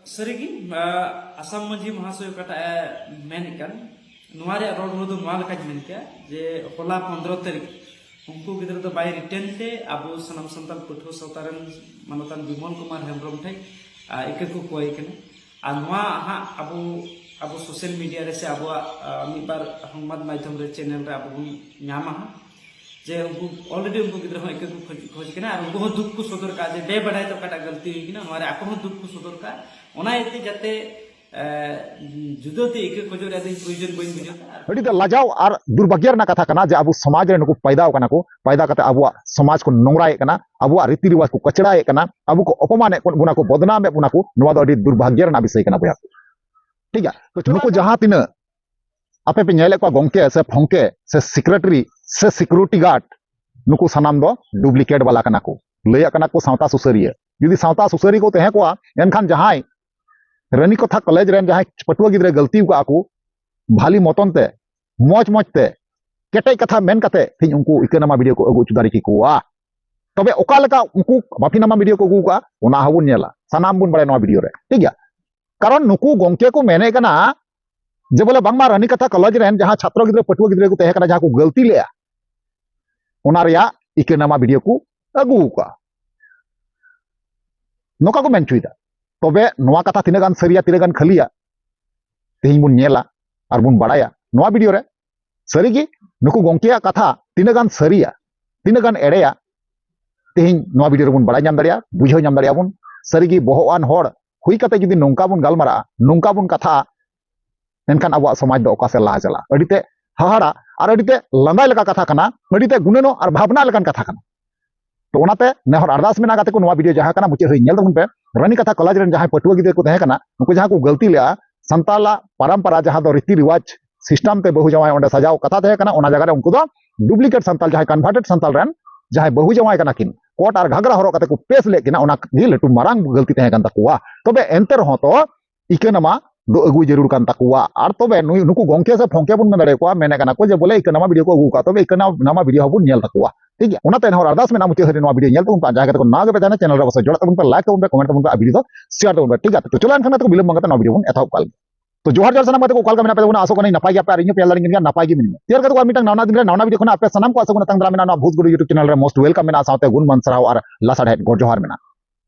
सरीगी आसाम मजी महाशय कटा मेनकान नुआरे रोड दो नुआ लका मेन के जे होला 15 तारीख उनको गिदर दो बाय रिटर्न ते आबो सनाम संताल पठो सवतारन मानतान विमल कुमार हेम्ब्रम थे इके को कोय कने आ नुआ हा आबो आबो सोशल मीडिया रे से आबो मी बार संवाद माध्यम रे चैनल रे आबो न्यामा जे उनको ऑलरेडी उनको गिदर हो इके को खोज कने आ उनको दुख को सदर का जे बे बडाय तो कटा गलती हुई किना हमारे आको दुख को सदर का ओना इते जाते जुदोते इके खोजो रे दिन प्रयोजन बइन बुझो अड़ी लजाव और दुर्भाग्य कथा कना जे अब समाज रे नुकु पैदा कना को पैदा कते अब समाज को नोंगराए कना अब रीति रिवाज को कचड़ाए कना अब को अपमान बुना को बदनाम बुना को नुआ दो अड़ी दुर्भाग्य रना विषय कना बया ठीक है तो नुकु जहां तिन आपे पे नेले को गोंके से फंके से सेक्रेटरी से सिक्योरिटी गार्ड नुकु सनाम दो डुप्लीकेट वाला कना को लया कना को सावता सुसरिया यदि सावता सुसरी को तहे को एनखान जहां रानी कथा कॉलेज रेन जहां पटुआ गिद्रे गलती को आकू भाली मतन ते मौज मौज ते केटे कथा मेन कते थिन उनको इकनामा वीडियो को अगु चुदारी की कोआ तबे ओका लका उनको माफीनामा वीडियो को अगु का ओना हबुन नेला सनाम बुन बड़े नो वीडियो रे ठीक है कारण नुकु गोंके को मेने कना जे बोले बांगमा रानी कथा कॉलेज रेन जहां छात्र गिद्रे पटुआ गिद्रे को तहे कना जहां को गलती लेया ओना रिया इकनामा वीडियो को अगु का नोका को मेन चुइदा तबे नोआ कथा तिना गान सरिया तिना गान खालिया तेहिं बुन नेला और बुन बड़ाया नोआ वीडियो रे सरीगी नुकु गोंकिया कथा तिना गान सरिया तिना गान एड़ेया तेहिं नोआ वीडियो रे बुन बड़ाय नाम दाड़िया बुझाव नाम दाड़िया बुन सरीगी बहवान होड़ हुई कते जुदी नोंका बुन गालमारा नोंका बुन कथा एनखान अब समाज दो ओका से लाहा चला अडिते हाहाड़ा और अडिते लंदाय लगा कथा कना अडिते गुनेनो और भावना लगान कथा कना तो ओनाते नेहर अरदास मेना गाते को नोआ वीडियो जहां कना मुचे नेल दबुन पे रानी कथा कॉलेज रेन जहां पटुआ गिद्रे को तहे कना नुकु जहां को गलती लेया संताला परंपरा जहां दो रीति रिवाज सिस्टम ते बहु जवाय ओंडे सजाव कथा तहे कना ओना जगह रे उनको दो डुप्लीकेट संताल जहां कन्वर्टेड संताल रेन जहां बहु जवाय कना किन कोट और घाघरा हरो कते को पेश ले किना ओना नी लटु मारांग गलती तहे कन तकुआ तबे एंते रहो तो इकेनमा दो अगु जरूर कन तकुआ और तबे नुकु गोंके से फोंके बुन मेरे को मेने कना को जे बोले इकेनमा वीडियो को अगु का तबे इकेनमा वीडियो हबुन नेल तकुआ ठीक है ओनाते नहर अरदास मेना मुचे हरि नो वीडियो नेल तबुन पा जहां को ना गे बेताना चैनल रे बस जोड़ा तबुन पे लाइक तबुन पे कमेंट तबुन पे वीडियो दो शेयर तबुन पे ठीक है तो चलो एनखान तो बिलम मंगता नो वीडियो बुन एथाव काल तो जोहार जोहार सनाम को काल का मेना पे आसो कने नपाय गया पे अरिᱧ पे लारिङ गया नपाय गी मिनी तेर का मिटang नावना दिन रे नावना वीडियो खना पे सनाम को आसो कने तंग मेना भूत गुरु यूट्यूब चैनल रे मोस्ट वेलकम मेना साथे गुण मन सराव और लासा हेड गोड जोहार मेना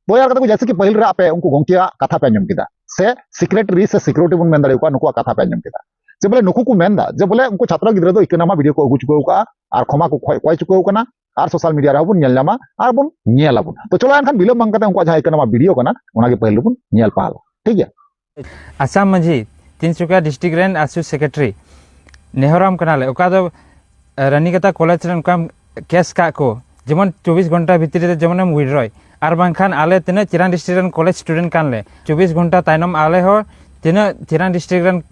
तो यार को जैसे कि पहिल रे आपे उनको गोंकिया कथा पे अंजम किदा से सेक्रेटरी से सिक्योरिटी बुन मेन दाड़े को नुको कथा पे अंजम किदा जे बोले नुकु को मेन दा जे बोले उनको छात्र गिद्रे दो इकनामा वीडियो को अगु चुको का और खमा को कोय चुको कना और सोशल मीडिया रे बुन नेल नामा और बुन नेल बुन तो चलो एनखान बिलम मंगते उनको जहां इकनामा वीडियो कना ओना के पहिल बुन नेल पाल ठीक है आसाम मजी तिनसुकिया डिस्ट्रिक्ट रेन आसु सेक्रेटरी नेहराम कनाले ओका दो रानीकथा कॉलेज रेन काम केस का को जेमन 24 घंटा भीतर रे जेमन विड्रॉय और बांखान आले तिना चिरान डिस्ट्रिक्ट रेन कॉलेज स्टूडेंट कानले 24 घंटा ताइनम आले हो तिना चिरान डिस्ट्रिक्ट रेन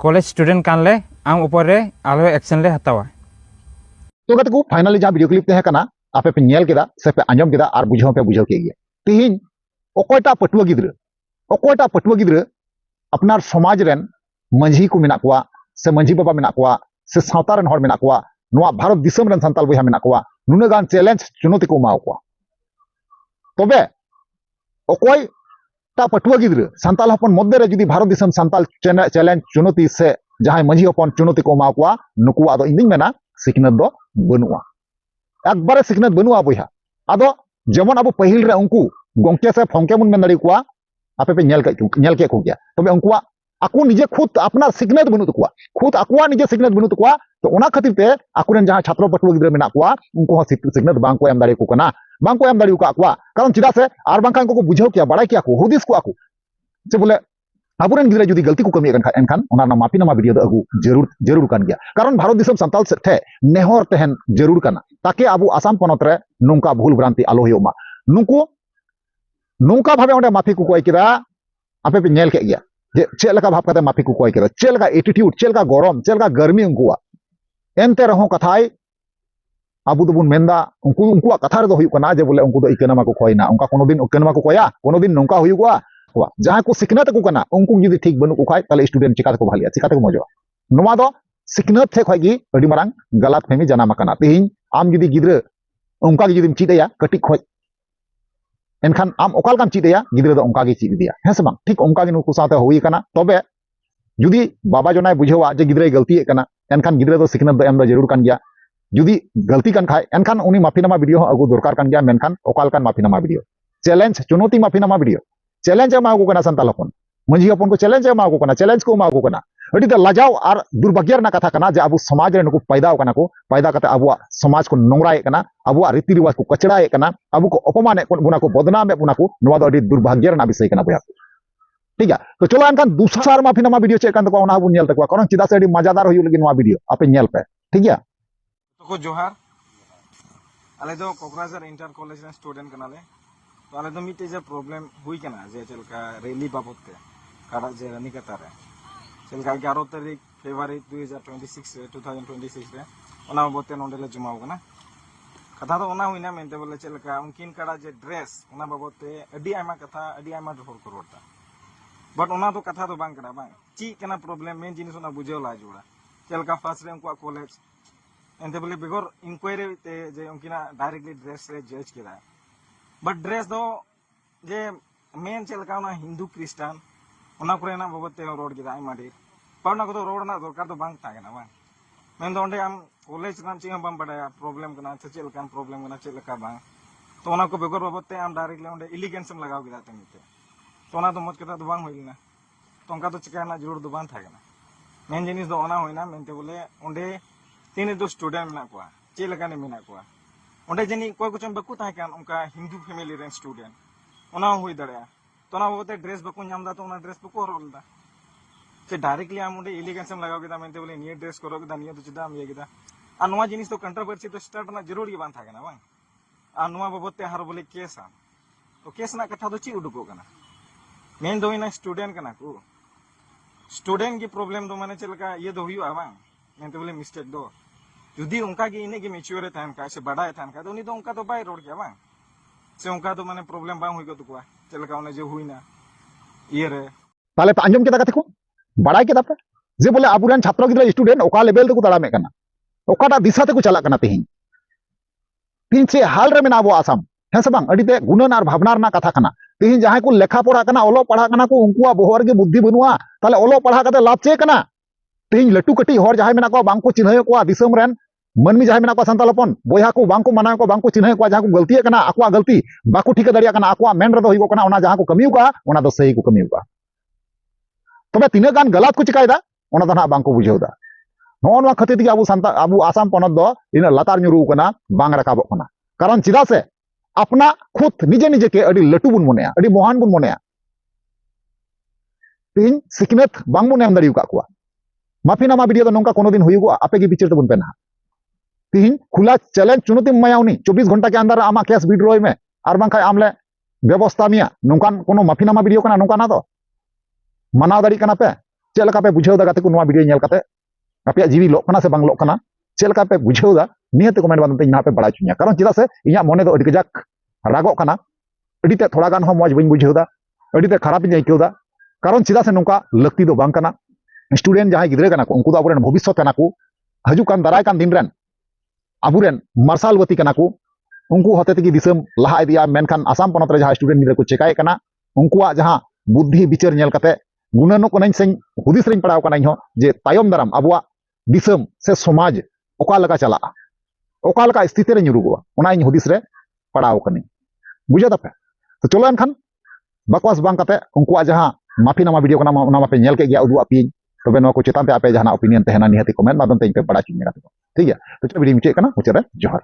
कॉलेज स्टूडेंट कानले आम ऊपर रे आले एक्शन ले हतावा तो गत को फाइनली जहां वीडियो क्लिप तहे कना आपे पे नेल केदा से पे अंजम केदा और बुझाव के गया तिहिन ओकोटा पटुआ गिद्रे अपनार समाज रेन मंझी को मेना कुआ से मंझी बाबा मेना कुआ से सावता रेन हर मेना कुआ नोआ भारत दिसम रेन संताल बहा मेना कुआ नुना गान चैलेंज चुनौती को माव कुआ तबे ओकोय ता पटुआ गिद्रे संताल हपन मध्य रे जुदी भारत दिसम संताल चैलेंज चुनौती से जहां मंझी हपन चुनौती को माव कुआ नुकु आदो इंदिं मेना सिकनत दो बनुआ एकबारे सिकनत बनुआ बहा आदो जेमन अब पहिल रे उनको गोंके से फोंके मुन मेन दाड़ी कुआ आपे पे नेल के को गया तबे उनको आकु निजे खुद अपना सिकनत बनु तकुआ खुद आकुआ निजे सिकनत बनु तकुआ तो ओना खातिर ते आकुरेन जहां छात्र पटुआ गिद्रे मेना कुआ उनको सिकनत बांग को एम दाड़ी को कना बांग को एम दाड़ी को आकुआ कारण चिदा से आर बांखान को बुझाव किया बड़ाई किया को हुदिस को आकु जे बोले आबुरेन गिद्रे जुदी गलती को कमी एनखान ओना ना माफी नामा वीडियो अगु जरूर कान गया कारण भारत दिसम संताल से थे नेहर तहन जरूर काना ताकि आबु आसाम पनत रे नोंका भूल भ्रांति आलो होमा नुको नोंका भावे ओंडे माफी को कोय किदा आपे पे नेल के गया जे चेलका भाव कते माफी को कोय किदा चेलका एटीट्यूड चेलका गरम चेलका गर्मी उनकुआ एनते रहो कथाय आबु दोबुन मेंदा उनकुआ कथा रे दो हुयु कना जे बोले उनको दो इकनामा को कोयना उनका कोनो दिन इकनामा को कोया कोनो दिन नोंका हुयुआ जहां को सिकनत को कना उनको जुदी ठीक बनु को खाय ताले स्टूडेंट चिका को भालिया चिका को मजो नोमा दो सिकनत थे खयगी अडी मारांग गलत फेमी जाना मकाना तेहिं आम जुदी गिद्रे उनका जुदी चिदया कटी खय एनखान आम ओकालकाम चीदिया गिद्रे दो ओंका गे चीदिया हें से बांग ठीक ओंका गे नुकु साथे हुई कना तबे जुदी बाबा जनाय बुझेवा जे गिद्रे गलती कना एनखान गिद्रे दो सिखनत दो एम दो जरूर कान गया जुदी गलती कान खाय एनखान उनी माफीनामा वीडियो हो अगु दरकार कान गया मेनखान ओकालकान माफीनामा वीडियो चैलेंज चुनौती माफीनामा वीडियो चैलेंज एमा को कना संताल हपन मंझी हपन को चैलेंज एमा को कना चैलेंज को एमा को कना अडी द लजाव और दुर्भाग्य रना कथा कना जे अबु समाज रे नुकु पैदा कना को पैदा कते अबुआ समाज को नोंगराए कना अबुआ रीति रिवाज को कचड़ाए कना अबु को अपमाने बुना को बदनामे बुना को नवा दो अडी दुर्भाग्य रना विषय कना बया ठीक है तो चलो एनखान दूसरा माफीनामा वीडियो चेक कान तको ओना बुन नेल तको कारण चिदा से अडी मजादार होय लगी नवा वीडियो आपे नेल पे ठीक है तो को जोहार आले दो कोकराझार इंटर कॉलेज रे स्टूडेंट कनाले तो आले दो मिटे जे प्रॉब्लम हुई कना जे चलका रैली बाबत ते काडा जे रनी कता रे चलका 11 तारीख फरवरी 2026 रे ओना बाबत ते नोंडे ले जमाव कना कथा तो ओना हुइना मेनते बोले चलका उनकिन काडा जे ड्रेस ओना बाबत ते अडी आमा कथा अडी आमा ढोर करवता बट ओना तो कथा तो बांग कना बांग ची कना प्रॉब्लम मेन जिनिस ओना बुझेला जोड़ा चलका फर्स्ट रे उनको कॉलेज एंते बोले बिगोर इंक्वायरी ते जे उनकिना डायरेक्टली ड्रेस रे जज केदा बट ड्रेस दो जे मेन चलका ना हिंदू क्रिश्चियन ओना कुरेना बाबत ते रोड केदा आइमा ढेर पावना को तो रोड ना दरकार तो बांग तागेना बांग मेन दो ओंडे आम कॉलेज ना ची हम बडाया प्रॉब्लम कना चलका प्रॉब्लम कना चलका बांग तो ओना को बिगोर बाबत ते आम डायरेक्टली ओंडे इलिगेंस में लगाव केदा तमिते तो ओना तो मत कथा तो बांग होइलना तो उनका तो चिकाना जरूर दो बांग थागेना मेन जिनिस दो ओना होइना मेनते बोले ओंडे तीन दो स्टूडेंट में को चे लगाने में को ओंडे जनी कोई कुछ बकु ताहे कान उनका हिंदू फैमिली रे स्टूडेंट ओना हुई दड़या तो ना बोते ड्रेस बकु नामदा तो ओना ड्रेस बकु रोलदा से डायरेक्टली आम ओंडे एलिगेंस में लगाव केदा मेनते बोले निये ड्रेस करो केदा निये तो चिदा हम ये केदा आ नवा जिनिस तो कंट्रोवर्सी तो स्टार्ट ना जरूर ये बान थाके ना बांग आ नवा बाबते हार बोले केस आ तो केस ना कथा तो ची उडुको कना मेन दो इन स्टूडेंट कना को स्टूडेंट की प्रॉब्लम तो माने चलका ये दो हुआ बांग मेनते बोले मिस्टेक दो जुदी उनका की इने की मेच्योर थान का से बड़ा थान का तो उनी तो उनका तो बाय रोड गया बांग से उनका तो माने प्रॉब्लम बांग हुई को तो कुआ चलका उने जो हुई ना ये रे ताले पे आंजम केदा कथे को बड़ाई केदा पे जे बोले आबुरन छात्र गिद्रा स्टूडेंट ओका लेवल तक ताड़ामे कना ओकाटा दिशा तक चला कना तेहिं तीन से हाल रे मेना अबो आसाम है से बांग अडिते गुणन और भावना रना कथा कना तेहिं जहां को लेखा पढ़ा कना ओलो पढ़ा कना को उनकुआ बोहर के बुद्धि बनुआ ताले ओलो पढ़ा कते लाभ चे कना तेहिं लटू कटी हर जहां मेना को बांग को चिन्ह को दिसम रेन मनमी जहां मेना को संताल हपन बोया को बांग को मना को बांग को चिन्ह को जहां को गलती कना आकुआ गलती बाको ठीक दड़िया कना आकुआ मेन रे दो हिगो कना ओना जहां को कमियो का ओना दो सही को कमियो का तबे तीना गान गलत को चिकायदा ओना दो ना बांग को बुझेवदा नोनवा खातिर दिगे अबु संता अबु आसाम पनत दो इन लतार ᱧᱩᱨᱩ कना बांग रकाबो कना कारण चिदा से अपना खुद निजे निजे के अडी लटू बुन मोनेया अडी महान बुन मोनेया तीन सिकनेत बांग बुन एम दड़ियो का कुआ माफीनामा वीडियो तो नोंका कोनो दिन हुयुगो आपे के बिचार तबुन पेना तीन खुला चैलेंज चुनौती मायाउनी 24 घंटा के अंदर आमा केस विड्रॉय में और बांखा आमले व्यवस्था मिया नोंकान कोनो माफीनामा वीडियो कना नोंका ना तो मानाव दाड़ी कना पे चेलका पे बुझेव दा गाते को नोवा वीडियो नेल काते आपे जीवी लोक कना से बांग लोक कना चेलका पे बुझेव दा नियत कमेंट बादते इना पे बड़ा चुनिया कारण चिदा से इया मने दो अडी गजाक रागो कना अडीते थोड़ा गान हो मौज बइन बुझेव दा अडीते खराब इन आइकेव दा कारण चिदा से नोंका लक्ति दो बांग कना स्टूडेंट जहां गिद्रे कना को उनको तो अबुरेन भविष्य कना को हजू कान दाराय कान दिन रेन अबुरेन मार्शलवती कना को उनको होते तक दिसम लहा इदिया मेनखान आसाम पनत रे जहां स्टूडेंट गिद्रे को चेकाय कना उनको जहां बुद्धि विचार नेल कते गुणनो कनाइन सें हुदिस रेन पड़ाव कना इहो जे तायम दाराम अबुआ दिसम से समाज ओका लका चला ओका लका स्थिति रे ᱧᱩᱨᱩᱜᱚᱜᱼᱟ ओना इन हुदिस रे पड़ाव कनी बुझा तपे तो चलो एनखान बकवास बांग कते उनको जहां माफीनामा वीडियो कना ओना मापे नेल के गया उदु आपी तबे नो को चेतान पे आपे जहां ओपिनियन तहना निहति कमेंट माध्यम ते पे बड़ा चिन्ह ठीक है तो चलो वीडियो मुचे कना मुचे रे जोहार।